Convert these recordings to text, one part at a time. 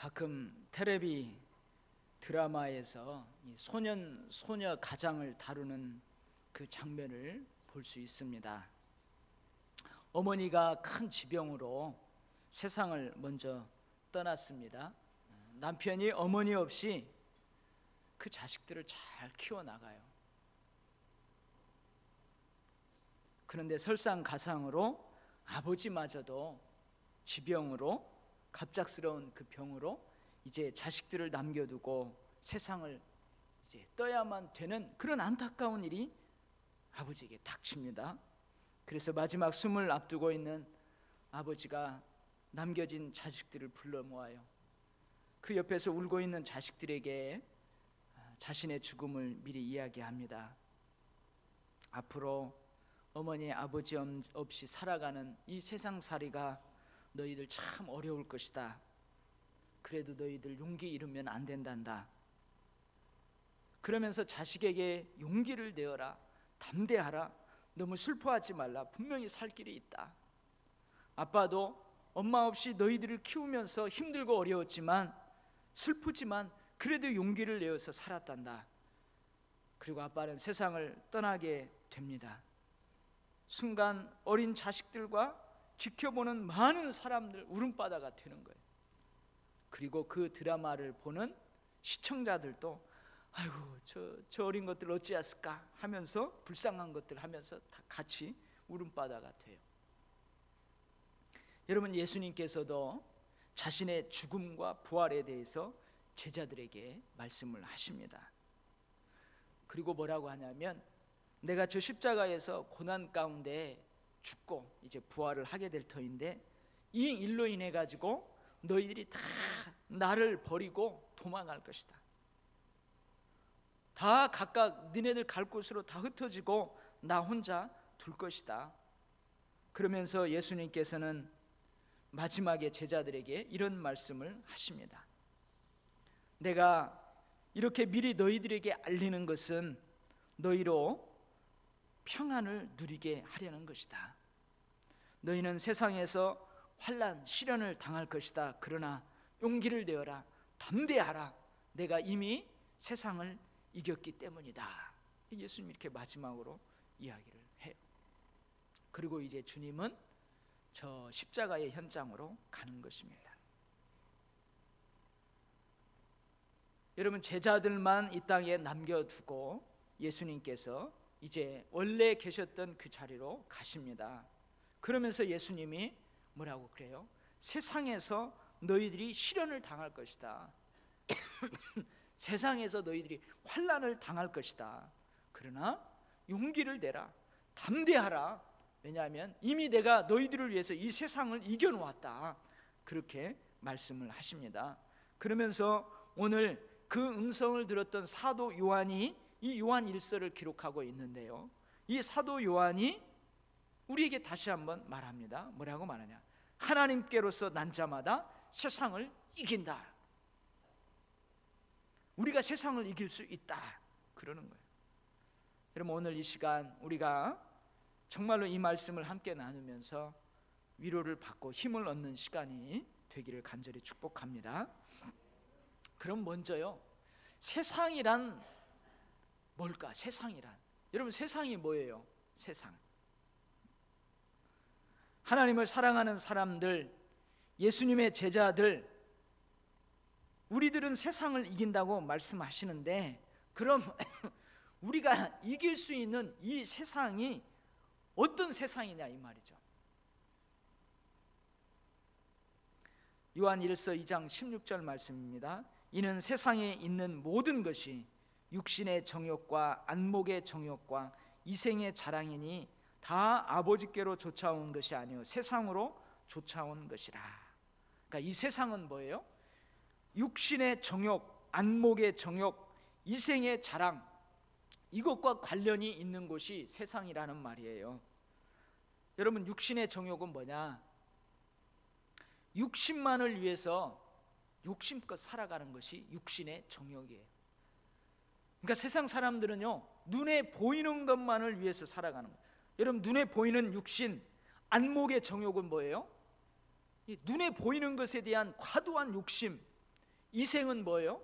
가끔 텔레비 드라마에서 이 소년 소녀 가장을 다루는 그 장면을 볼 수 있습니다. 어머니가 큰 지병으로 세상을 먼저 떠났습니다. 남편이 어머니 없이 그 자식들을 잘 키워나가요. 그런데 설상가상으로 아버지마저도 지병으로, 갑작스러운 그 병으로 이제 자식들을 남겨두고 세상을 이제 떠야만 되는 그런 안타까운 일이 아버지에게 닥칩니다. 그래서 마지막 숨을 앞두고 있는 아버지가 남겨진 자식들을 불러 모아요. 그 옆에서 울고 있는 자식들에게 자신의 죽음을 미리 이야기합니다. 앞으로 어머니 아버지 없이 살아가는 이 세상살이가 너희들 참 어려울 것이다. 그래도 너희들 용기 잃으면 안 된단다. 그러면서 자식에게 용기를 내어라, 담대하라, 너무 슬퍼하지 말라, 분명히 살 길이 있다. 아빠도 엄마 없이 너희들을 키우면서 힘들고 어려웠지만, 슬프지만 그래도 용기를 내어서 살았단다. 그리고 아빠는 세상을 떠나게 됩니다. 순간 어린 자식들과 지켜보는 많은 사람들 울음바다가 되는 거예요. 그리고 그 드라마를 보는 시청자들도 아이고 저 어린 것들 어찌했을까 하면서, 불쌍한 것들 하면서 다 같이 울음바다가 돼요. 여러분, 예수님께서도 자신의 죽음과 부활에 대해서 제자들에게 말씀을 하십니다. 그리고 뭐라고 하냐면, 내가 저 십자가에서 고난 가운데 죽고 이제 부활을 하게 될 터인데, 이 일로 인해 가지고 너희들이 다 나를 버리고 도망갈 것이다. 다 각각 너네들 갈 곳으로 다 흩어지고 나 혼자 둘 것이다. 그러면서 예수님께서는 마지막에 제자들에게 이런 말씀을 하십니다. 내가 이렇게 미리 너희들에게 알리는 것은 너희로 평안을 누리게 하려는 것이다. 너희는 세상에서 환난, 시련을 당할 것이다. 그러나 용기를 내어라, 담대하라. 내가 이미 세상을 이겼기 때문이다. 예수님 이렇게 마지막으로 이야기를 해요. 그리고 이제 주님은 저 십자가의 현장으로 가는 것입니다. 여러분, 제자들만 이 땅에 남겨두고 예수님께서 이제 원래 계셨던 그 자리로 가십니다. 그러면서 예수님이 뭐라고 그래요? 세상에서 너희들이 시련을 당할 것이다. 세상에서 너희들이 환난을 당할 것이다. 그러나 용기를 내라, 담대하라. 왜냐하면 이미 내가 너희들을 위해서 이 세상을 이겨놓았다. 그렇게 말씀을 하십니다. 그러면서 오늘 그 음성을 들었던 사도 요한이 이 요한 1서를 기록하고 있는데요, 이 사도 요한이 우리에게 다시 한번 말합니다. 뭐라고 말하냐? 하나님께로서 난 자마다 세상을 이긴다. 우리가 세상을 이길 수 있다, 그러는 거예요. 여러분, 오늘 이 시간 우리가 정말로 이 말씀을 함께 나누면서 위로를 받고 힘을 얻는 시간이 되기를 간절히 축복합니다. 그럼 먼저요, 세상이란 뭘까? 세상이란, 여러분, 세상이 뭐예요? 세상, 하나님을 사랑하는 사람들, 예수님의 제자들, 우리들은 세상을 이긴다고 말씀하시는데, 그럼 우리가 이길 수 있는 이 세상이 어떤 세상이냐 이 말이죠. 요한 1서 2장 16절 말씀입니다. 이는 세상에 있는 모든 것이 육신의 정욕과 안목의 정욕과 이생의 자랑이니 다 아버지께로 쫓아온 것이 아니요 세상으로 쫓아온 것이라. 그러니까 이 세상은 뭐예요? 육신의 정욕, 안목의 정욕, 이생의 자랑, 이것과 관련이 있는 곳이 세상이라는 말이에요. 여러분, 육신의 정욕은 뭐냐? 육신만을 위해서 욕심껏 살아가는 것이 육신의 정욕이에요. 그러니까 세상 사람들은요, 눈에 보이는 것만을 위해서 살아가는 거예요. 여러분, 눈에 보이는 육신, 안목의 정욕은 뭐예요? 이 눈에 보이는 것에 대한 과도한 욕심, 이 생은 뭐예요?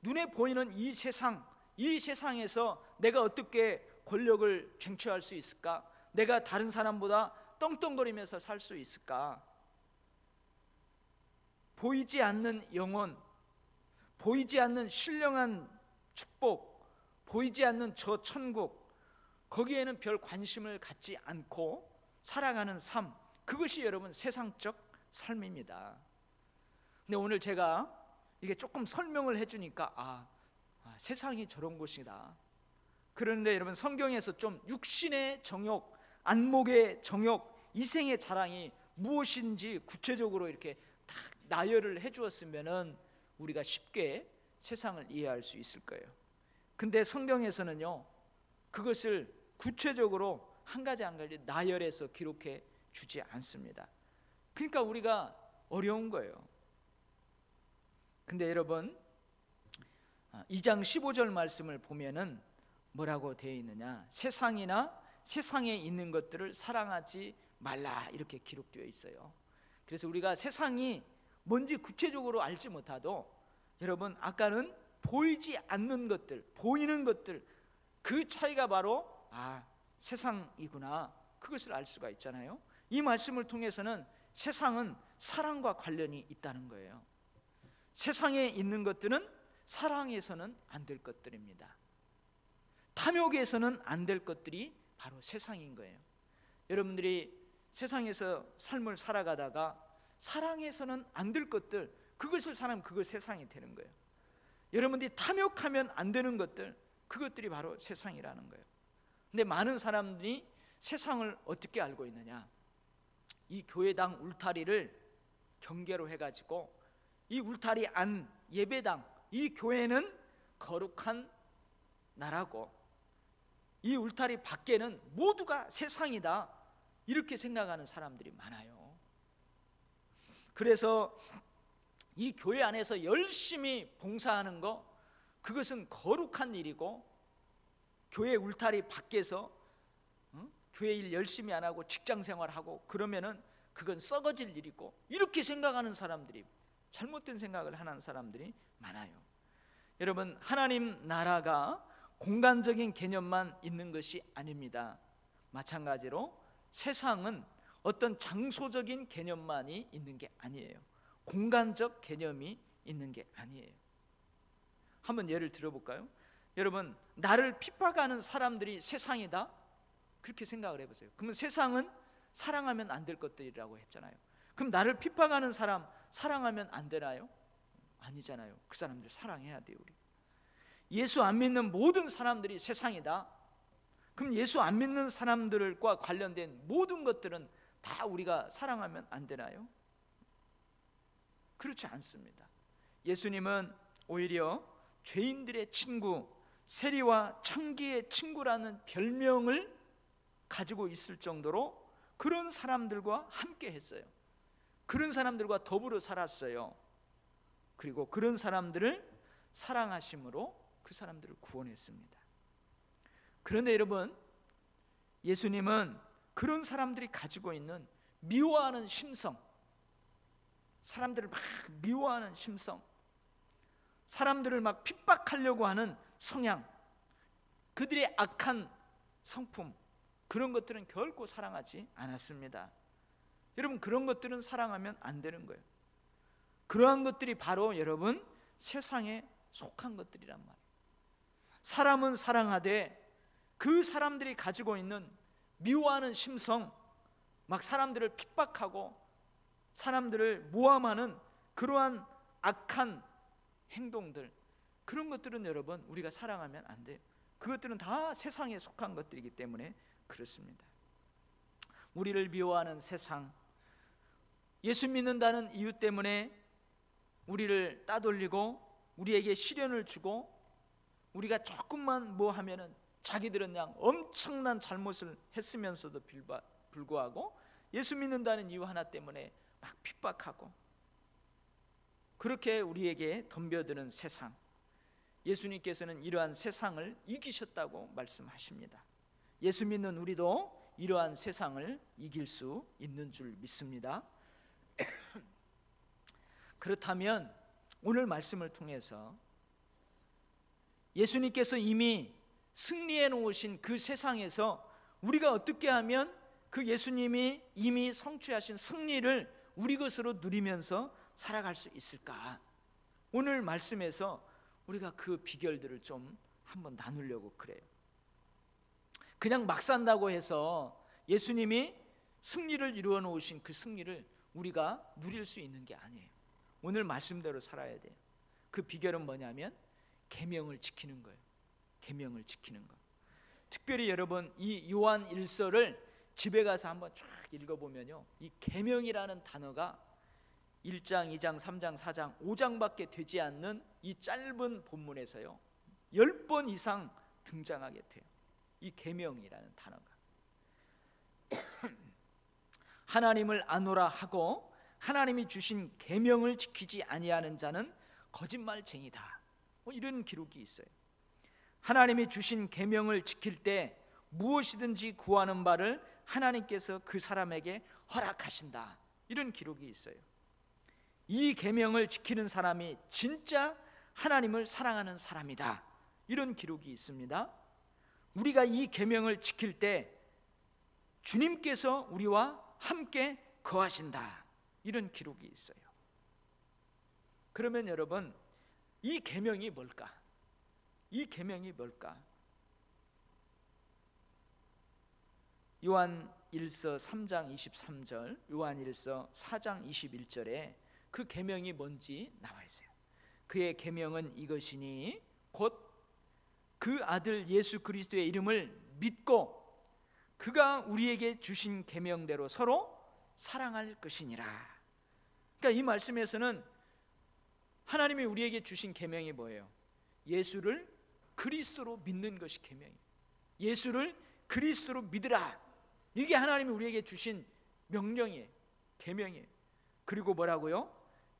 눈에 보이는 이 세상, 이 세상에서 내가 어떻게 권력을 쟁취할 수 있을까? 내가 다른 사람보다 떵떵거리면서 살 수 있을까? 보이지 않는 영혼, 보이지 않는 신령한 축복, 보이지 않는 저 천국, 거기에는 별 관심을 갖지 않고 살아가는 삶, 그것이 여러분 세상적 삶입니다. 근데 오늘 제가 이게 조금 설명을 해주니까 세상이 저런 곳이다. 그런데 여러분 성경에서 좀 육신의 정욕, 안목의 정욕, 이생의 자랑이 무엇인지 구체적으로 이렇게 딱 나열을 해주었으면 우리가 쉽게 세상을 이해할 수 있을 거예요. 근데 성경에서는요, 그것을 구체적으로 한 가지 한 가지 나열해서 기록해 주지 않습니다. 그러니까 우리가 어려운 거예요. 근데 여러분 2장 15절 말씀을 보면은 뭐라고 되어 있느냐? 세상이나 세상에 있는 것들을 사랑하지 말라, 이렇게 기록되어 있어요. 그래서 우리가 세상이 뭔지 구체적으로 알지 못하도 여러분 아까는 보이지 않는 것들, 보이는 것들, 그 차이가 바로 세상이구나, 그것을 알 수가 있잖아요. 이 말씀을 통해서는 세상은 사랑과 관련이 있다는 거예요. 세상에 있는 것들은 사랑해서는 안 될 것들입니다. 탐욕에서는 안 될 것들이 바로 세상인 거예요. 여러분들이 세상에서 삶을 살아가다가 사랑해서는 안 될 것들, 그것을 사랑하면 그거 세상이 되는 거예요. 여러분들이 탐욕하면 안 되는 것들, 그것들이 바로 세상이라는 거예요. 근데 많은 사람들이 세상을 어떻게 알고 있느냐? 이 교회당 울타리를 경계로 해가지고 이 울타리 안 예배당, 이 교회는 거룩한 나라고 이 울타리 밖에는 모두가 세상이다, 이렇게 생각하는 사람들이 많아요. 그래서 이 교회 안에서 열심히 봉사하는 거, 그것은 거룩한 일이고, 교회 울타리 밖에서 교회 일 열심히 안 하고 직장 생활하고 그러면은 그건 썩어질 일이고, 이렇게 생각하는 사람들이, 잘못된 생각을 하는 사람들이 많아요. 여러분, 하나님 나라가 공간적인 개념만 있는 것이 아닙니다. 마찬가지로 세상은 어떤 장소적인 개념만이 있는 게 아니에요. 공간적 개념이 있는 게 아니에요. 한번 예를 들어볼까요? 여러분, 나를 핍박하는 사람들이 세상이다, 그렇게 생각을 해보세요. 그러면 세상은 사랑하면 안 될 것들이라고 했잖아요. 그럼 나를 핍박하는 사람 사랑하면 안 되나요? 아니잖아요. 그 사람들 사랑해야 돼요. 우리 예수 안 믿는 모든 사람들이 세상이다, 그럼 예수 안 믿는 사람들과 관련된 모든 것들은 다 우리가 사랑하면 안 되나요? 그렇지 않습니다. 예수님은 오히려 죄인들의 친구, 세리와 창기의 친구라는 별명을 가지고 있을 정도로 그런 사람들과 함께 했어요. 그런 사람들과 더불어 살았어요. 그리고 그런 사람들을 사랑하심으로 그 사람들을 구원했습니다. 그런데 여러분, 예수님은 그런 사람들이 가지고 있는 미워하는 심성, 사람들을 막 미워하는 심성, 사람들을 막 핍박하려고 하는 성향, 그들의 악한 성품, 그런 것들은 결코 사랑하지 않았습니다. 여러분, 그런 것들은 사랑하면 안 되는 거예요. 그러한 것들이 바로 여러분 세상에 속한 것들이란 말이에요. 사람은 사랑하되 그 사람들이 가지고 있는 미워하는 심성, 막 사람들을 핍박하고 사람들을 모함하는 그러한 악한 행동들, 그런 것들은 여러분 우리가 사랑하면 안 돼요. 그것들은 다 세상에 속한 것들이기 때문에 그렇습니다. 우리를 미워하는 세상, 예수 믿는다는 이유 때문에 우리를 따돌리고 우리에게 시련을 주고, 우리가 조금만 뭐 하면은 자기들은 그냥 엄청난 잘못을 했으면서도 불구하고 예수 믿는다는 이유 하나 때문에 막 핍박하고, 그렇게 우리에게 덤벼드는 세상, 예수님께서는 이러한 세상을 이기셨다고 말씀하십니다. 예수 믿는 우리도 이러한 세상을 이길 수 있는 줄 믿습니다. 그렇다면 오늘 말씀을 통해서 예수님께서 이미 승리해 놓으신 그 세상에서 우리가 어떻게 하면 그 예수님이 이미 성취하신 승리를 우리 것으로 누리면서 살아갈 수 있을까? 오늘 말씀에서 우리가 그 비결들을 좀 한번 나누려고 그래요. 그냥 막 산다고 해서 예수님이 승리를 이루어 놓으신 그 승리를 우리가 누릴 수 있는 게 아니에요. 오늘 말씀대로 살아야 돼요. 그 비결은 뭐냐면 계명을 지키는 거예요. 계명을 지키는 거. 특별히 여러분 이 요한 1서를 집에 가서 한번 쫙 읽어보면요, 이 계명이라는 단어가 1장, 2장, 3장, 4장, 5장밖에 되지 않는 이 짧은 본문에서요 10번 이상 등장하게 돼요. 이 계명이라는 단어가 하나님을 아노라 하고 하나님이 주신 계명을 지키지 아니하는 자는 거짓말쟁이다, 이런 기록이 있어요. 하나님이 주신 계명을 지킬 때 무엇이든지 구하는 바를 하나님께서 그 사람에게 허락하신다, 이런 기록이 있어요. 이 계명을 지키는 사람이 진짜 하나님을 사랑하는 사람이다, 이런 기록이 있습니다. 우리가 이 계명을 지킬 때 주님께서 우리와 함께 거하신다, 이런 기록이 있어요. 그러면 여러분 이 계명이 뭘까? 이 계명이 뭘까? 요한 1서 3장 23절, 요한 1서 4장 21절에 그 계명이 뭔지 나와 있어요. 그의 계명은 이것이니 곧 그 아들 예수 그리스도의 이름을 믿고 그가 우리에게 주신 계명대로 서로 사랑할 것이니라. 그러니까 이 말씀에서는 하나님이 우리에게 주신 계명이 뭐예요? 예수를 그리스도로 믿는 것이 계명이에요. 예수를 그리스도로 믿으라, 이게 하나님이 우리에게 주신 명령이에요. 계명이에요. 그리고 뭐라고요?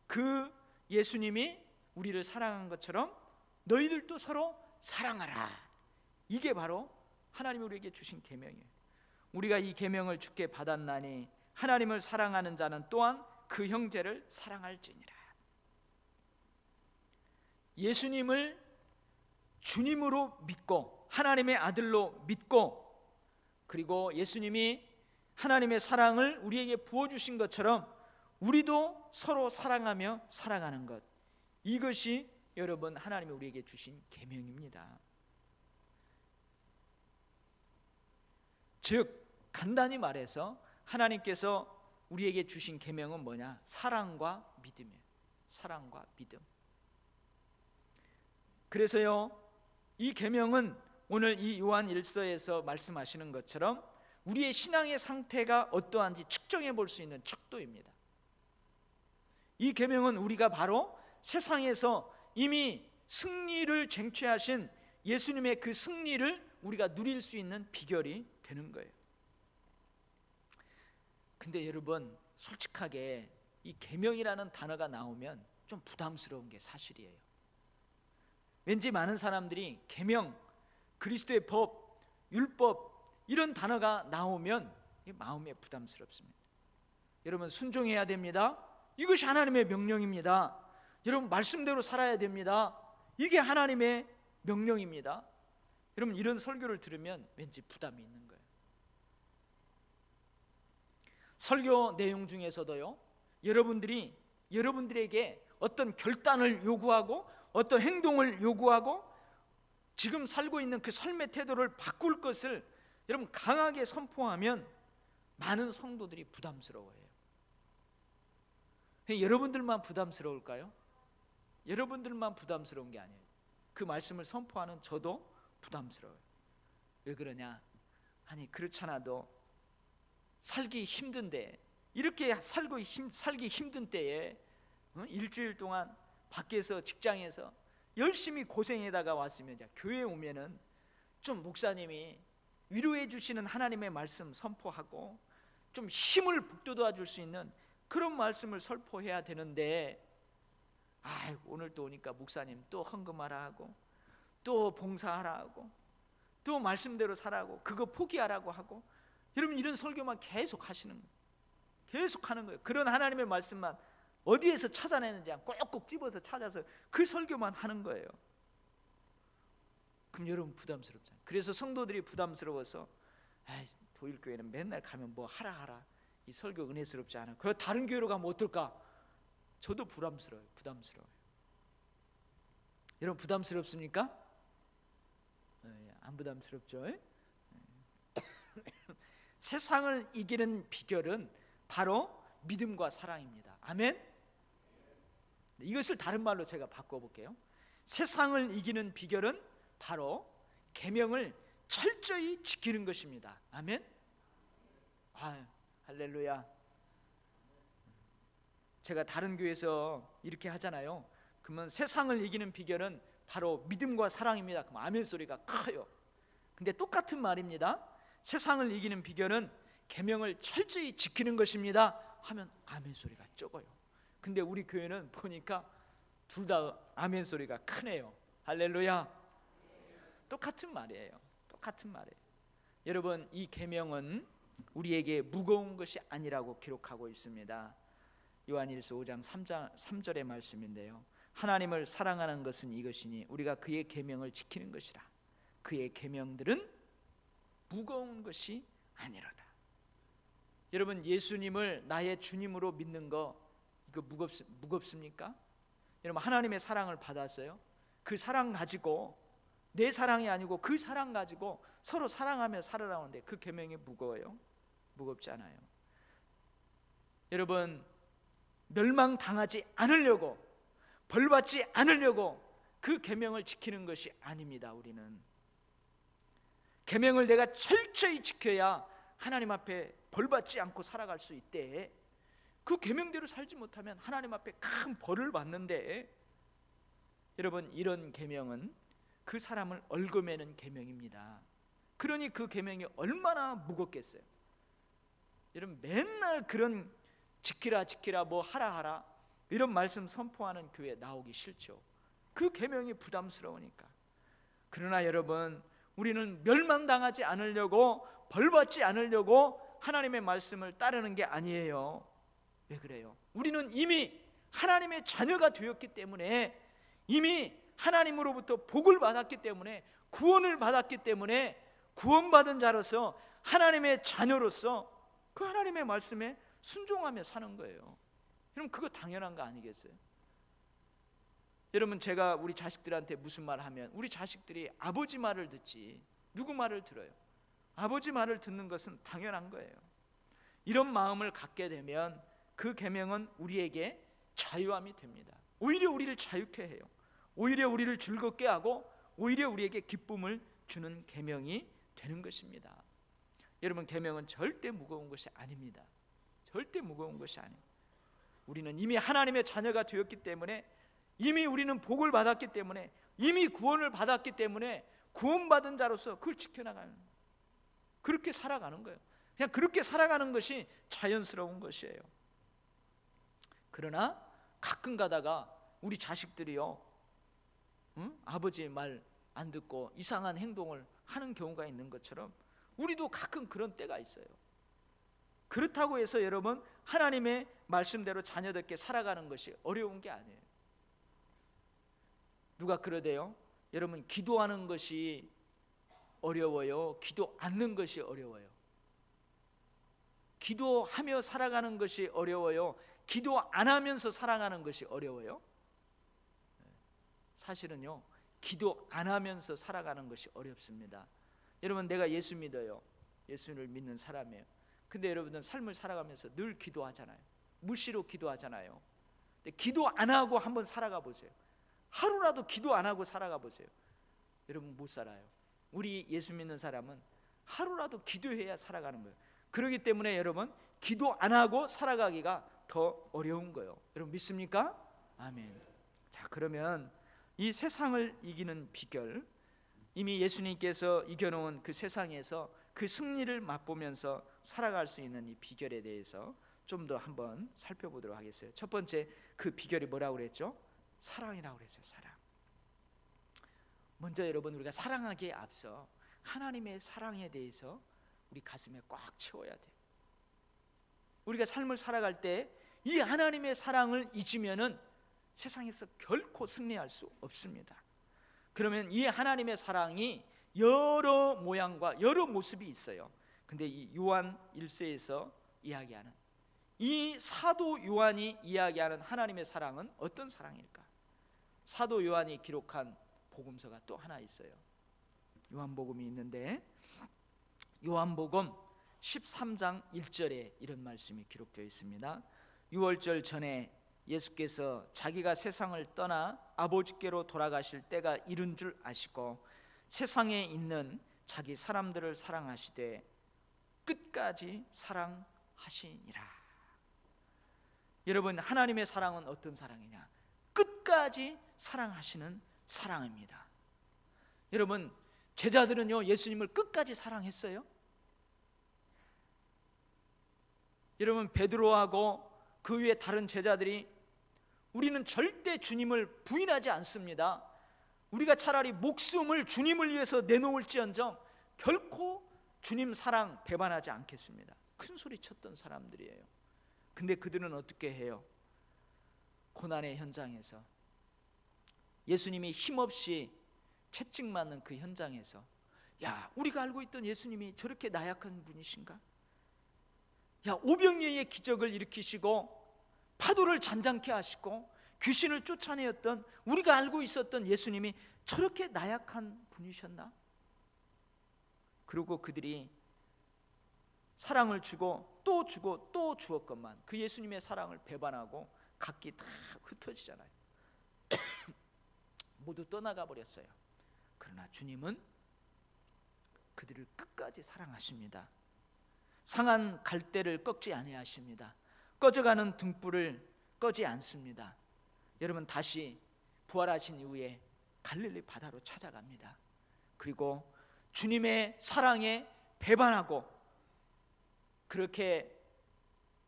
그 예수님이 우리를 사랑한 것처럼 너희들도 서로 사랑하라. 이게 바로 하나님이 우리에게 주신 계명이에요. 우리가 이 계명을 주께 받았나니 하나님을 사랑하는 자는 또한 그 형제를 사랑할지니라. 예수님을 주님으로 믿고 하나님의 아들로 믿고 그리고 예수님이 하나님의 사랑을 우리에게 부어주신 것처럼 우리도 서로 사랑하며 살아가는 것, 이것이 여러분 하나님이 우리에게 주신 계명입니다. 즉 간단히 말해서 하나님께서 우리에게 주신 계명은 뭐냐? 사랑과 믿음이에요. 사랑과 믿음. 그래서요 이 계명은 오늘 이 요한 1서에서 말씀하시는 것처럼 우리의 신앙의 상태가 어떠한지 측정해 볼 수 있는 척도입니다. 이 계명은 우리가 바로 세상에서 이미 승리를 쟁취하신 예수님의 그 승리를 우리가 누릴 수 있는 비결이 되는 거예요. 근데 여러분 솔직하게 이 계명이라는 단어가 나오면 좀 부담스러운 게 사실이에요. 왠지 많은 사람들이 계명, 그리스도의 법, 율법 이런 단어가 나오면 마음에 부담스럽습니다. 여러분 순종해야 됩니다. 이것이 하나님의 명령입니다. 여러분 말씀대로 살아야 됩니다. 이게 하나님의 명령입니다. 여러분 이런 설교를 들으면 왠지 부담이 있는 거예요. 설교 내용 중에서도요 여러분들에게 어떤 결단을 요구하고 어떤 행동을 요구하고 지금 살고 있는 그 삶의 태도를 바꿀 것을 여러분 강하게 선포하면 많은 성도들이 부담스러워해요. 여러분들만 부담스러울까요? 여러분들만 부담스러운 게 아니에요. 그 말씀을 선포하는 저도 부담스러워요. 왜 그러냐? 아니 그렇잖아도 살기 힘든데, 이렇게 살기 힘든 때에 일주일 동안 밖에서 직장에서 열심히 고생에다가 왔으면 교회에 오면은 좀 목사님이 위로해 주시는 하나님의 말씀 선포하고 좀 힘을 북돋아 줄 수 있는 그런 말씀을 선포해야 되는데, 오늘 또 오니까 목사님 또 헌금하라 하고 또 봉사하라 하고 또 말씀대로 살라고 그거 포기하라고 하고, 여러분 이런 설교만 계속 하시는 거예요. 계속 하는 거예요. 그런 하나님의 말씀만 어디에서 찾아내는지 꼭꼭 집어서 찾아서 그 설교만 하는 거예요. 그럼 여러분 부담스럽잖아요. 그래서 성도들이 부담스러워서 보일교회는 맨날 가면 뭐 하라 이 설교 은혜스럽지 않아. 그리고 다른 교회로 가면 어떨까? 저도 부담스러워요. 여러분 부담스럽습니까? 안 부담스럽죠? 세상을 이기는 비결은 바로 믿음과 사랑입니다. 아멘? 이것을 다른 말로 제가 바꿔볼게요. 세상을 이기는 비결은 바로 계명을 철저히 지키는 것입니다. 아멘? 할렐루야. 제가 다른 교회에서 이렇게 하잖아요. 그러면 세상을 이기는 비결은 바로 믿음과 사랑입니다. 그럼 아멘 소리가 커요. 근데 똑같은 말입니다. 세상을 이기는 비결은 계명을 철저히 지키는 것입니다 하면 아멘 소리가 적어요. 근데 우리 교회는 보니까 둘 다 아멘 소리가 크네요. 할렐루야. 똑같은 말이에요. 여러분, 이 계명은 우리에게 무거운 것이 아니라고 기록하고 있습니다. 요한일서 5장 3절의 말씀인데요, 하나님을 사랑하는 것은 이것이니 우리가 그의 계명을 지키는 것이라. 그의 계명들은 무거운 것이 아니로다. 여러분, 예수님을 나의 주님으로 믿는 거 이거 무겁습니까? 여러분, 하나님의 사랑을 받았어요. 그 사랑 가지고, 내 사랑이 아니고 그 사랑 가지고 서로 사랑하며 살아가는데 그 계명이 무거워요? 무겁지 않아요. 여러분, 멸망당하지 않으려고, 벌받지 않으려고 그 계명을 지키는 것이 아닙니다. 우리는 계명을 내가 철저히 지켜야 하나님 앞에 벌받지 않고 살아갈 수 있대. 그 계명대로 살지 못하면 하나님 앞에 큰 벌을 받는데, 여러분, 이런 계명은 그 사람을 얽어매는 계명입니다. 그러니 그 계명이 얼마나 무겁겠어요. 여러분, 맨날 그런 지키라 뭐 하라 이런 말씀 선포하는 교회 나오기 싫죠. 그 계명이 부담스러우니까. 그러나 여러분, 우리는 멸망당하지 않으려고, 벌받지 않으려고 하나님의 말씀을 따르는 게 아니에요. 왜 그래요? 우리는 이미 하나님의 자녀가 되었기 때문에, 이미 하나님으로부터 복을 받았기 때문에, 구원을 받았기 때문에, 구원받은 자로서 하나님의 자녀로서 그 하나님의 말씀에 순종하며 사는 거예요. 여러분, 그거 당연한 거 아니겠어요? 여러분, 제가 우리 자식들한테 무슨 말 하면 우리 자식들이 아버지 말을 듣지 누구 말을 들어요? 아버지 말을 듣는 것은 당연한 거예요. 이런 마음을 갖게 되면 그 계명은 우리에게 자유함이 됩니다. 오히려 우리를 자유케 해요. 오히려 우리를 즐겁게 하고 오히려 우리에게 기쁨을 주는 계명이 되는 것입니다. 여러분, 계명은 절대 무거운 것이 아닙니다. 절대 무거운 것이 아니에요. 우리는 이미 하나님의 자녀가 되었기 때문에, 이미 우리는 복을 받았기 때문에, 이미 구원을 받았기 때문에 구원받은 자로서 그걸 지켜나가는, 그렇게 살아가는 거예요. 그냥 그렇게 살아가는 것이 자연스러운 것이에요. 그러나 가끔 가다가 우리 자식들이요, 아버지의 말 안 듣고 이상한 행동을 하는 경우가 있는 것처럼 우리도 가끔 그런 때가 있어요. 그렇다고 해서 여러분, 하나님의 말씀대로 자녀답게 살아가는 것이 어려운 게 아니에요. 누가 그러대요? 여러분, 기도하는 것이 어려워요? 기도 않는 것이 어려워요? 기도하며 살아가는 것이 어려워요? 기도 안 하면서 살아가는 것이 어려워요? 사실은요, 기도 안 하면서 살아가는 것이 어렵습니다. 여러분, 내가 예수 믿어요. 예수를 믿는 사람이에요. 근데 여러분은 삶을 살아가면서 늘 기도하잖아요. 무시로 기도하잖아요. 근데 기도 안 하고 한번 살아가 보세요. 하루라도 기도 안 하고 살아가 보세요. 여러분, 못 살아요. 우리 예수 믿는 사람은 하루라도 기도해야 살아가는 거예요. 그렇기 때문에 여러분, 기도 안 하고 살아가기가 더 어려운 거예요. 여러분, 믿습니까? 아멘. 자, 그러면 이 세상을 이기는 비결, 이미 예수님께서 이겨놓은 그 세상에서 그 승리를 맛보면서 살아갈 수 있는 이 비결에 대해서 좀 더 한번 살펴보도록 하겠어요. 첫 번째, 그 비결이 뭐라고 그랬죠? 사랑이라고 그랬죠. 사랑. 먼저 여러분, 우리가 사랑하기에 앞서 하나님의 사랑에 대해서 우리 가슴에 꽉 채워야 돼요. 우리가 삶을 살아갈 때 이 하나님의 사랑을 잊으면은 세상에서 결코 승리할 수 없습니다. 그러면 이 하나님의 사랑이 여러 모양과 여러 모습이 있어요. 근데 이 요한 1서에서 이야기하는, 이 사도 요한이 이야기하는 하나님의 사랑은 어떤 사랑일까? 사도 요한이 기록한 복음서가 또 하나 있어요. 요한복음이 있는데, 요한복음 13장 1절에 이런 말씀이 기록되어 있습니다. 유월절 전에 예수께서 자기가 세상을 떠나 아버지께로 돌아가실 때가 이른 줄 아시고 세상에 있는 자기 사람들을 사랑하시되 끝까지 사랑하시니라. 여러분, 하나님의 사랑은 어떤 사랑이냐? 끝까지 사랑하시는 사랑입니다. 여러분, 제자들은요, 예수님을 끝까지 사랑했어요. 여러분, 베드로하고 그 위에 다른 제자들이 우리는 절대 주님을 부인하지 않습니다, 우리가 차라리 목숨을 주님을 위해서 내놓을지언정 결코 주님 사랑 배반하지 않겠습니다, 큰 소리 쳤던 사람들이에요. 근데 그들은 어떻게 해요? 고난의 현장에서, 예수님이 힘없이 채찍맞는 그 현장에서, 야, 우리가 알고 있던 예수님이 저렇게 나약한 분이신가? 야, 오병이어의 기적을 일으키시고 파도를 잔잔케 하시고 귀신을 쫓아내었던, 우리가 알고 있었던 예수님이 저렇게 나약한 분이셨나? 그리고 그들이 사랑을 주고 또 주고 또 주었건만 그 예수님의 사랑을 배반하고 각기 다 흩어지잖아요. 모두 떠나가 버렸어요. 그러나 주님은 그들을 끝까지 사랑하십니다. 상한 갈대를 꺾지 아니하십니다. 꺼져가는 등불을 꺼지 않습니다. 여러분, 다시 부활하신 이후에 갈릴리 바다로 찾아갑니다. 그리고 주님의 사랑에 배반하고 그렇게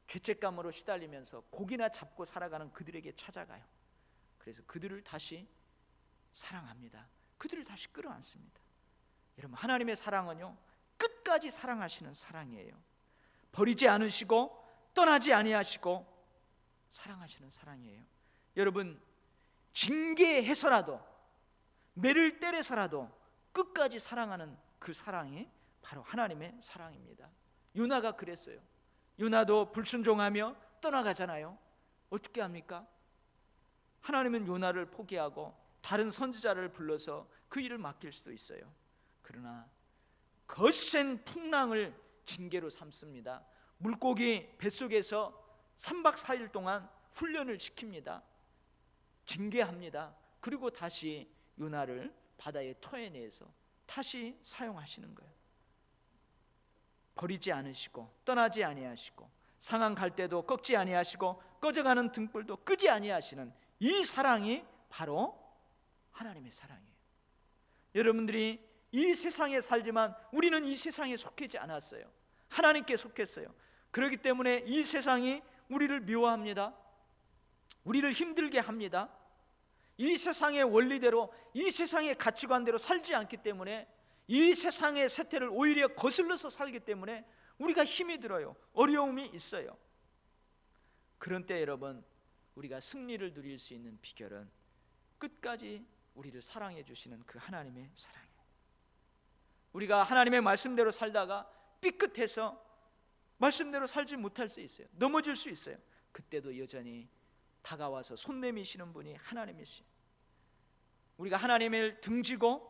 죄책감으로 시달리면서 고기나 잡고 살아가는 그들에게 찾아가요. 그래서 그들을 다시 사랑합니다. 그들을 다시 끌어안습니다. 여러분, 하나님의 사랑은요, 끝까지 사랑하시는 사랑이에요. 버리지 않으시고 떠나지 아니하시고 사랑하시는 사랑이에요. 여러분, 징계해서라도 매를 때려서라도 끝까지 사랑하는 그 사랑이 바로 하나님의 사랑입니다. 요나가 그랬어요. 요나도 불순종하며 떠나가잖아요. 어떻게 합니까? 하나님은 요나를 포기하고 다른 선지자를 불러서 그 일을 맡길 수도 있어요. 그러나 거센 풍랑을 징계로 삼습니다. 물고기 뱃속에서 3박 4일 동안 훈련을 시킵니다. 징계합니다. 그리고 다시 요나를 바다에 토해내서 다시 사용하시는 거예요. 버리지 않으시고 떠나지 아니하시고 상한 갈대도 꺾지 아니하시고 꺼져가는 등불도 끄지 아니하시는 이 사랑이 바로 하나님의 사랑이에요. 여러분들이 이 세상에 살지만 우리는 이 세상에 속하지 않았어요. 하나님께 속했어요. 그렇기 때문에 이 세상이 우리를 미워합니다. 우리를 힘들게 합니다. 이 세상의 원리대로, 이 세상의 가치관대로 살지 않기 때문에, 이 세상의 세태를 오히려 거슬러서 살기 때문에 우리가 힘이 들어요. 어려움이 있어요. 그런 때 여러분, 우리가 승리를 누릴 수 있는 비결은 끝까지 우리를 사랑해 주시는 그 하나님의 사랑이에요. 우리가 하나님의 말씀대로 살다가 삐끗해서 말씀대로 살지 못할 수 있어요. 넘어질 수 있어요. 그때도 여전히 다가와서 손 내미시는 분이 하나님이시죠. 우리가 하나님을 등지고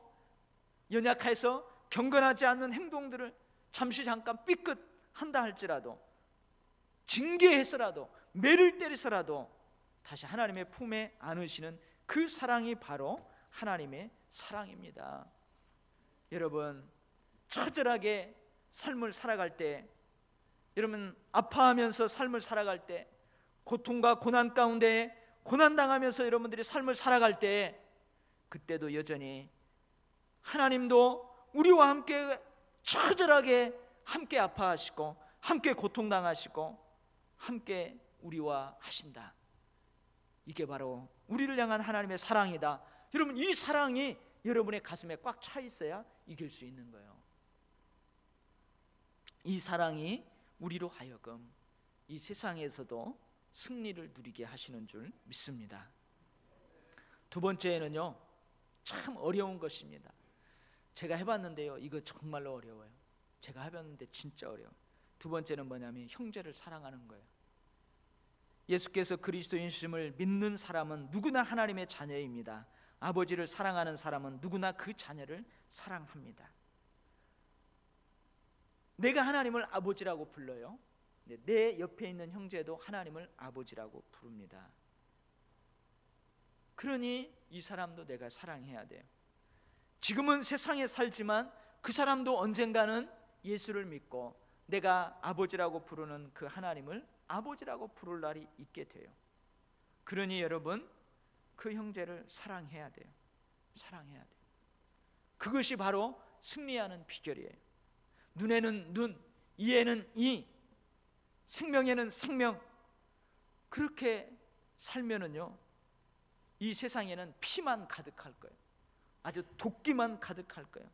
연약해서 경건하지 않는 행동들을 잠시 잠깐 삐끗한다 할지라도, 징계해서라도 매를 때려서라도 다시 하나님의 품에 안으시는 그 사랑이 바로 하나님의 사랑입니다. 여러분, 처절하게 삶을 살아갈 때, 여러분 아파하면서 삶을 살아갈 때, 고통과 고난 가운데 고난당하면서 여러분들이 삶을 살아갈 때, 그때도 여전히 하나님도 우리와 함께 처절하게 함께 아파하시고 함께 고통당하시고 함께 우리와 하신다. 이게 바로 우리를 향한 하나님의 사랑이다. 여러분, 이 사랑이 여러분의 가슴에 꽉 차 있어야 이길 수 있는 거예요. 이 사랑이 우리로 하여금 이 세상에서도 승리를 누리게 하시는 줄 믿습니다. 두 번째는요, 참 어려운 것입니다. 제가 해봤는데요, 이거 정말로 어려워요. 제가 해봤는데 진짜 어려워요. 두 번째는 뭐냐면 형제를 사랑하는 거예요. 예수께서 그리스도인심을 믿는 사람은 누구나 하나님의 자녀입니다. 아버지를 사랑하는 사람은 누구나 그 자녀를 사랑합니다. 내가 하나님을 아버지라고 불러요. 내 옆에 있는 형제도 하나님을 아버지라고 부릅니다. 그러니 이 사람도 내가 사랑해야 돼요. 지금은 세상에 살지만 그 사람도 언젠가는 예수를 믿고 내가 아버지라고 부르는 그 하나님을 아버지라고 부를 날이 있게 돼요. 그러니 여러분, 그 형제를 사랑해야 돼요. 사랑해야 돼요. 그것이 바로 승리하는 비결이에요. 눈에는 눈, 이에는 이, 생명에는 생명. 그렇게 살면은요, 이 세상에는 피만 가득할 거예요. 아주 도끼만 가득할 거예요.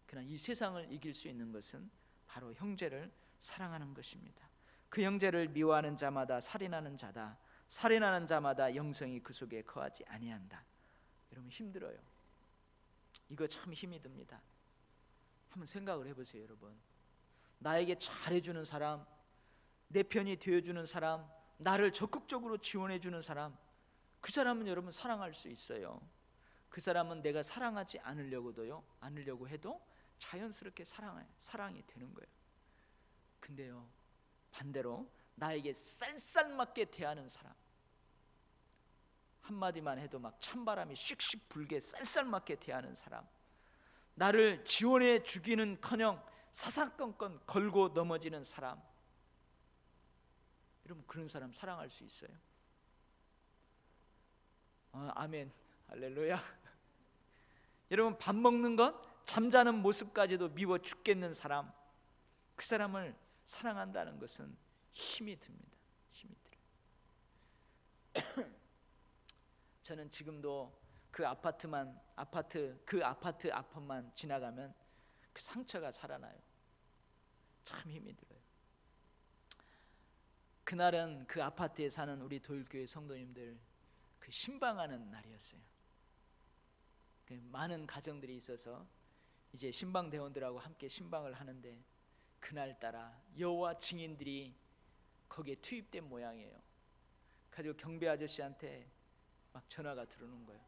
그러나 이 세상을 이길 수 있는 것은 바로 형제를 사랑하는 것입니다. 그 형제를 미워하는 자마다 살인하는 자다. 살인하는 자마다 영성이 그 속에 거하지 아니한다. 여러분, 힘들어요. 이거 참 힘이 듭니다. 한번 생각을 해보세요. 여러분, 나에게 잘해주는 사람, 내 편이 되어주는 사람, 나를 적극적으로 지원해주는 사람, 그 사람은 여러분 사랑할 수 있어요. 그 사람은 내가 사랑하지 않으려고 해도 자연스럽게 사랑이 되는 거예요. 근데요, 반대로 나에게 쌀쌀맞게 대하는 사람, 한마디만 해도 막 찬바람이 씩씩 불게 쌀쌀맞게 대하는 사람, 나를 지원해 주기는커녕 사사건건 걸고 넘어지는 사람, 여러분 그런 사람 사랑할 수 있어요? 아멘, 할렐루야. 여러분, 밥 먹는 것, 잠자는 모습까지도 미워 죽겠는 사람, 그 사람을 사랑한다는 것은 힘이 듭니다. 힘이 들어요. 저는 지금도 그 아파트 앞만 지나가면 그 상처가 살아나요. 참 힘이 들어요. 그날은 그 아파트에 사는 우리 도일교회 성도님들 그 신방하는 날이었어요. 많은 가정들이 있어서 이제 신방 대원들하고 함께 신방을 하는데, 그날따라 여호와 증인들이 거기에 투입된 모양이에요. 가지고 경비 아저씨한테 막 전화가 들어오는 거예요.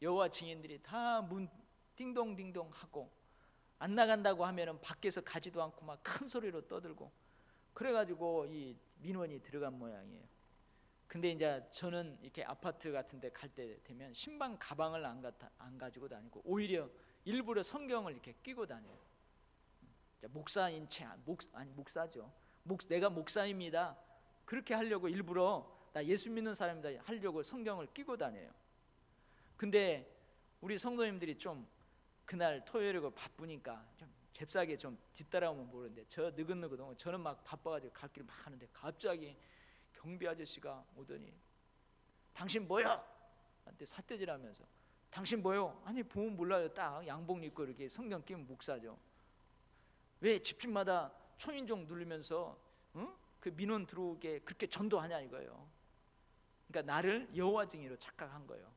여호와 증인들이 다 문 띵동띵동 하고 안 나간다고 하면은 밖에서 가지도 않고 막 큰 소리로 떠들고, 그래가지고 이 민원이 들어간 모양이에요. 근데 이제 저는 이렇게 아파트 같은 데 갈 때 되면 신방 가방을 안 가지고 다니고 오히려 일부러 성경을 이렇게 끼고 다녀요. 목사인 채, 목사죠. 내가 목사입니다. 그렇게 하려고 일부러 나 예수 믿는 사람이다 하려고 성경을 끼고 다녀요. 근데 우리 성도님들이 좀 그날 토요일이고 바쁘니까 좀 잽싸게 좀 뒤따라오면 모르는데, 저 느긋느긋 오면 저는 막 바빠가지고 갈 길 막 하는데 갑자기 경비 아저씨가 오더니 당신 뭐요? 한테 삿대질하면서 당신 뭐요? 아니 보면 몰라요. 딱 양복 입고 이렇게 성경 끼면 목사죠. 왜 집집마다 초인종 누르면서 그 민원 들어오게 그렇게 전도하냐 이거예요. 그러니까 나를 여호와 증인으로 착각한 거예요.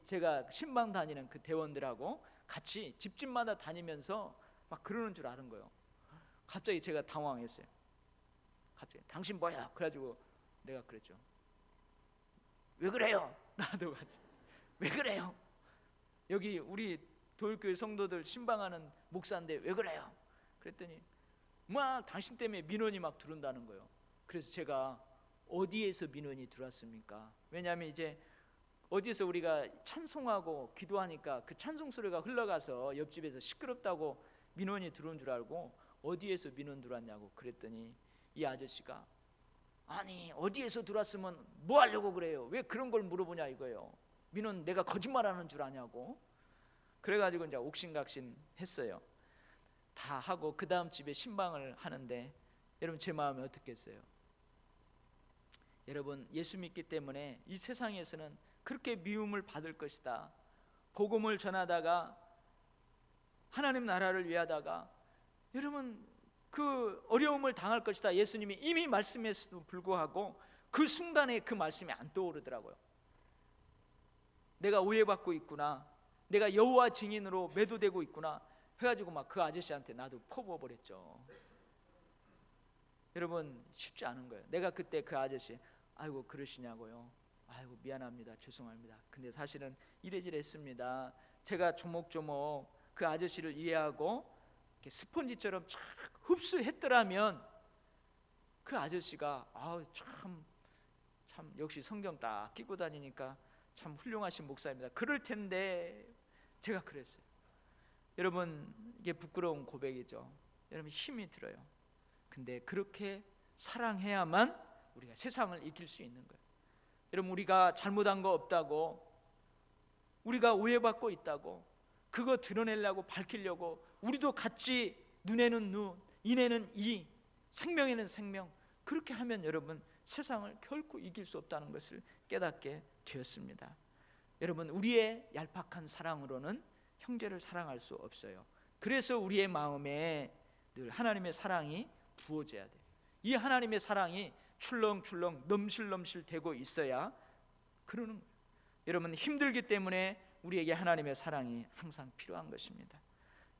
제가 신방 다니는 그 대원들하고 같이 집집마다 다니면서 막 그러는 줄 아는 거예요. 갑자기 제가 당황했어요. 갑자기 당신 뭐야? 그래가지고 내가 그랬죠. 왜 그래요? 나도 같이 왜 그래요? 여기 우리 도일교회 성도들 신방하는 목사인데 왜 그래요? 그랬더니 막 당신 때문에 민원이 막 들어온다는 거예요. 그래서 제가 어디에서 민원이 들어왔습니까? 왜냐하면 이제 어디서 우리가 찬송하고 기도하니까 그 찬송 소리가 흘러가서 옆집에서 시끄럽다고 민원이 들어온 줄 알고 어디에서 민원 들어왔냐고 그랬더니 이 아저씨가 아니 어디에서 들어왔으면 뭐 하려고 그래요? 왜 그런 걸 물어보냐 이거예요. 민원 내가 거짓말하는 줄 아냐고. 그래가지고 이제 옥신각신 했어요. 다 하고 그 다음 집에 신방을 하는데 여러분 제 마음이 어떻겠어요? 여러분 예수 믿기 때문에 이 세상에서는 그렇게 미움을 받을 것이다. 복음을 전하다가 하나님 나라를 위하다가 여러분 그 어려움을 당할 것이다. 예수님이 이미 말씀했음에도 불구하고 그 순간에 그 말씀이 안 떠오르더라고요. 내가 오해받고 있구나, 내가 여호와 증인으로 매도되고 있구나 해가지고 막 그 아저씨한테 나도 퍼부어버렸죠. 여러분 쉽지 않은 거예요. 내가 그때 그 아저씨 아이고 그러시냐고요, 아이고 미안합니다, 죄송합니다, 근데 사실은 이래저래 했습니다. 제가 조목조목 그 아저씨를 이해하고 이렇게 스펀지처럼 쫙 흡수했더라면 그 아저씨가 참 역시 성경 딱 끼고 다니니까 참 훌륭하신 목사입니다 그럴 텐데, 제가 그랬어요. 여러분 이게 부끄러운 고백이죠. 여러분 힘이 들어요. 근데 그렇게 사랑해야만 우리가 세상을 이길 수 있는 거예요. 여러분 우리가 잘못한 거 없다고, 우리가 오해받고 있다고 그거 드러내려고 밝히려고 우리도 같이 눈에는 눈, 이에는 이, 생명에는 생명, 그렇게 하면 여러분 세상을 결코 이길 수 없다는 것을 깨닫게 되었습니다. 여러분 우리의 얄팍한 사랑으로는 형제를 사랑할 수 없어요. 그래서 우리의 마음에 늘 하나님의 사랑이 부어져야 돼요. 이 하나님의 사랑이 출렁출렁 넘실넘실 되고 있어야 그러는 거예요. 여러분 힘들기 때문에 우리에게 하나님의 사랑이 항상 필요한 것입니다.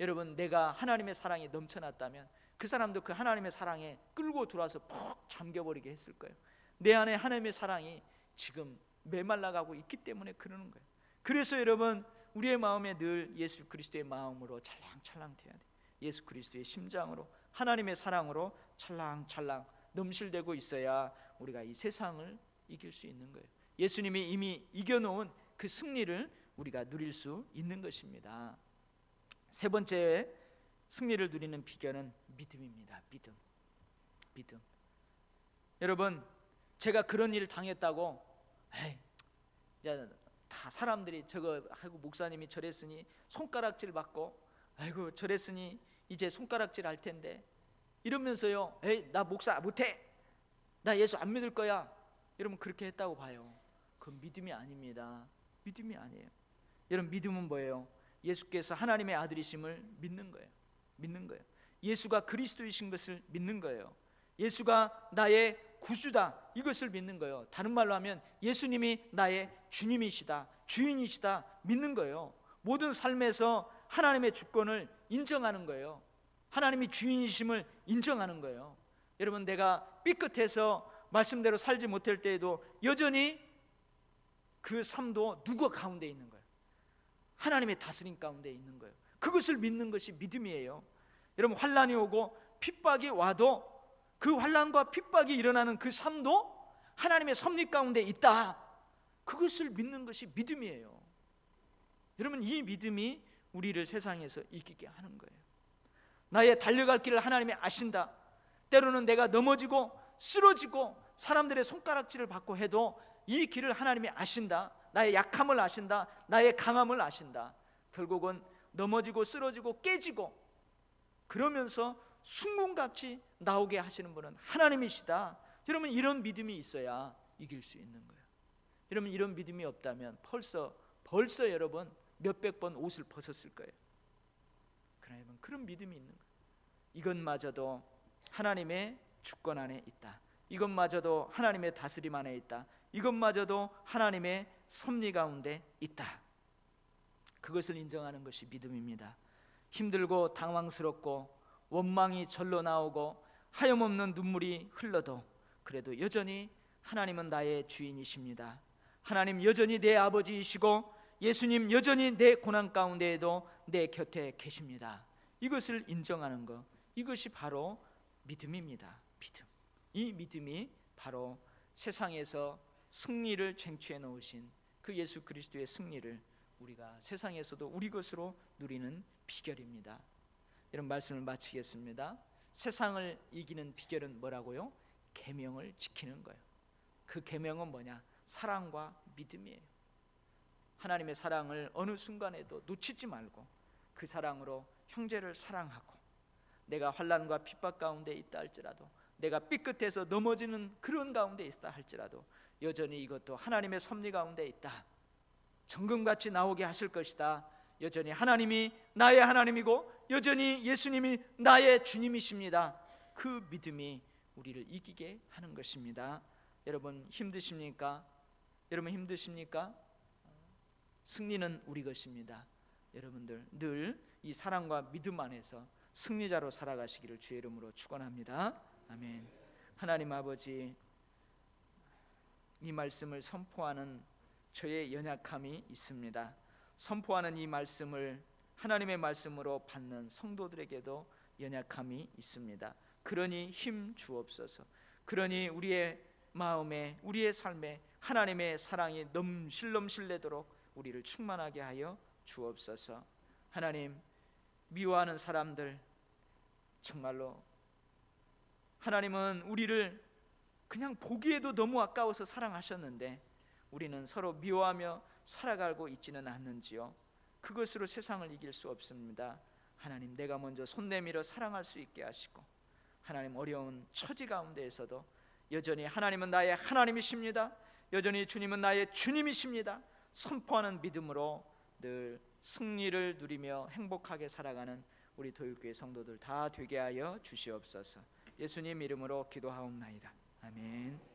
여러분 내가 하나님의 사랑이 넘쳐났다면 그 사람도 그 하나님의 사랑에 끌고 들어와서 푹 잠겨버리게 했을 거예요. 내 안에 하나님의 사랑이 지금 메말라가고 있기 때문에 그러는 거예요. 그래서 여러분 우리의 마음에 늘 예수 그리스도의 마음으로 찰랑찰랑 돼야 돼요. 예수 그리스도의 심장으로, 하나님의 사랑으로 찰랑찰랑 넘실대고 있어야 우리가 이 세상을 이길 수 있는 거예요. 예수님이 이미 이겨놓은 그 승리를 우리가 누릴 수 있는 것입니다. 세 번째 승리를 누리는 비결은 믿음입니다. 믿음. 여러분 제가 그런 일을 당했다고 이제 다 사람들이 저거 아이고 목사님이 저랬으니 손가락질 받고 아이고 저랬으니 이제 손가락질 할 텐데 이러면서요, 나 목사 못해, 나 예수 안 믿을 거야, 여러분 그렇게 했다고 봐요. 그건 믿음이 아닙니다. 믿음이 아니에요. 여러분 믿음은 뭐예요? 예수께서 하나님의 아들이심을 믿는 거예요. 예수가 그리스도이신 것을 믿는 거예요. 예수가 나의 구주다 이것을 믿는 거예요. 다른 말로 하면 예수님이 나의 주님이시다, 주인이시다 믿는 거예요. 모든 삶에서 하나님의 주권을 인정하는 거예요. 하나님이 주인이심을 인정하는 거예요. 여러분 내가 삐끗해서 말씀대로 살지 못할 때에도 여전히 그 삶도 누구 가운데 있는 거예요? 하나님의 다스림 가운데 있는 거예요. 그것을 믿는 것이 믿음이에요. 여러분 환난이 오고 핍박이 와도 그 환난과 핍박이 일어나는 그 삶도 하나님의 섭리 가운데 있다, 그것을 믿는 것이 믿음이에요. 여러분 이 믿음이 우리를 세상에서 이기게 하는 거예요. 나의 달려갈 길을 하나님이 아신다. 때로는 내가 넘어지고 쓰러지고 사람들의 손가락질을 받고 해도 이 길을 하나님이 아신다. 나의 약함을 아신다. 나의 강함을 아신다. 결국은 넘어지고 쓰러지고 깨지고 그러면서 순금같이 나오게 하시는 분은 하나님이시다. 여러분 이런 믿음이 있어야 이길 수 있는 거예요. 여러분 이런 믿음이 없다면 벌써 여러분 몇백 번 옷을 벗었을 거예요. 그러나 여러분 그런 믿음이 있는 거예요. 이것마저도 하나님의 주권 안에 있다. 이것마저도 하나님의 다스림 안에 있다. 이것마저도 하나님의 섭리 가운데 있다. 그것을 인정하는 것이 믿음입니다. 힘들고 당황스럽고 원망이 절로 나오고 하염없는 눈물이 흘러도 그래도 여전히 하나님은 나의 주인이십니다. 하나님 여전히 내 아버지이시고 예수님 여전히 내 고난 가운데에도 내 곁에 계십니다. 이것을 인정하는 것, 이것이 바로 믿음입니다. 믿음. 이 믿음이 바로 세상에서 승리를 쟁취해 놓으신 그 예수 그리스도의 승리를 우리가 세상에서도 우리 것으로 누리는 비결입니다. 이런 말씀을 마치겠습니다. 세상을 이기는 비결은 뭐라고요? 계명을 지키는 거예요. 그 계명은 뭐냐? 사랑과 믿음이에요. 하나님의 사랑을 어느 순간에도 놓치지 말고 그 사랑으로 형제를 사랑하고, 내가 환난과 핍박 가운데 있다 할지라도, 내가 삐끗해서 넘어지는 그런 가운데 있다 할지라도 여전히 이것도 하나님의 섭리 가운데 있다, 정금같이 나오게 하실 것이다. 여전히 하나님이 나의 하나님이고 여전히 예수님이 나의 주님이십니다. 그 믿음이 우리를 이기게 하는 것입니다. 여러분 힘드십니까? 여러분 힘드십니까? 승리는 우리 것입니다. 여러분들 늘 이 사랑과 믿음 안에서 승리자로 살아가시기를 주의 이름으로 축원합니다. 아멘. 하나님 아버지, 이 말씀을 선포하는 저의 연약함이 있습니다. 선포하는 이 말씀을 하나님의 말씀으로 받는 성도들에게도 연약함이 있습니다. 그러니 힘 주옵소서. 그러니 우리의 마음에, 우리의 삶에 하나님의 사랑이 넘실넘실내도록 우리를 충만하게 하여 주옵소서. 하나님, 미워하는 사람들, 정말로 하나님은 우리를 그냥 보기에도 너무 아까워서 사랑하셨는데 우리는 서로 미워하며 살아가고 있지는 않는지요? 그것으로 세상을 이길 수 없습니다. 하나님, 내가 먼저 손 내밀어 사랑할 수 있게 하시고, 하나님 어려운 처지 가운데에서도 여전히 하나님은 나의 하나님이십니다, 여전히 주님은 나의 주님이십니다 선포하는 믿음으로 늘 승리를 누리며 행복하게 살아가는 우리 도율교회 성도들 다 되게 하여 주시옵소서. 예수님 이름으로 기도하옵나이다. 아멘.